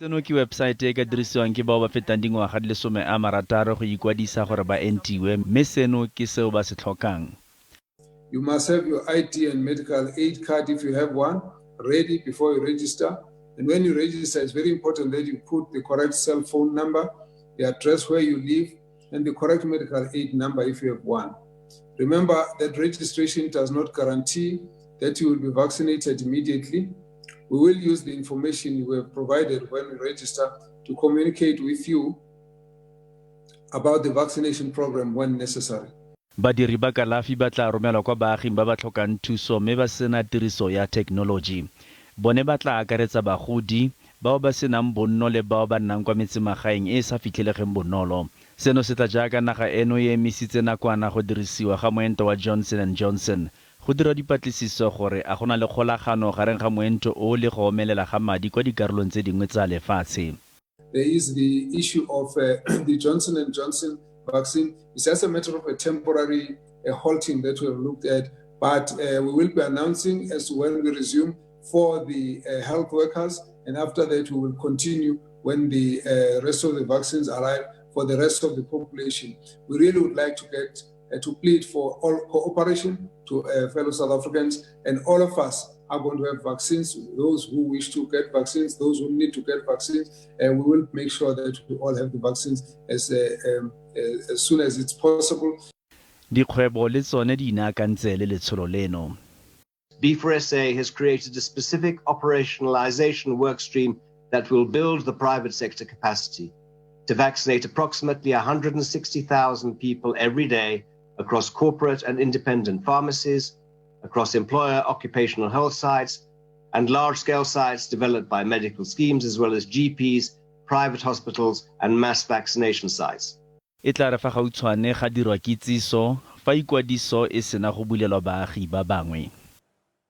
Seno ke website e ka dirisiwang ke bao ba fetang dingwaga di le 10 a marataro go ikwadisa gore ba entiwe mme seno ke seo ba se tlhokang. You must have your ID and medical aid card if you have one ready before you register. And when you register, it's very important that you put the correct cell phone number, the address where you live, and the correct medical aid number if you have one. Remember that registration does not guarantee that you will be vaccinated immediately. We will use the information you have provided when we register to communicate with you about the vaccination program when necessary. Badiri ba kalafi ba tla romelwa kwa baaging ba ba tlhokang thuso mme ba sena tiriso ya technology. Bone ba tla akaretsa bagodi, bao ba senang bonno le bao ba nnang kwa metsemagaeng e sa fitlhelegeng bonolo. Seno se tla jaaka naga eno e emisitse nakwana go dirisiwa ga moento wa Johnson & Johnson. Go dira dipatlisiso gore a gona le kgolagano gareng ga moento o le go omelela ga madi kwa dikarolong tse dingwe tsa lefatshe. There is the issue of the Johnson & Johnson vaccine. It's just a matter of a temporary halting that we have looked at, but we will be announcing as to when we resume for the health workers, and after that we will continue when the rest of the vaccines arrive for the rest of the population. We really would like to get to plead for all cooperation to fellow South Africans, and all of us are going to have vaccines, those who wish to get vaccines, those who need to get vaccines, and we will make sure that we all have the vaccines as soon as it's possible. Dikgwebo le tsone di inaakantse le letsholo leno. B4SA has created a specific operationalization workstream that will build the private sector capacity to vaccinate approximately 160,000 people every day across corporate and independent pharmacies, across employer occupational health sites, and large-scale sites developed by medical schemes, as well as GPs, private hospitals, and mass vaccination sites. E tla re fa gautshwane ga dirwa kitsiso fa ikwadiso e sena go bulelwa baagi ba bangwe.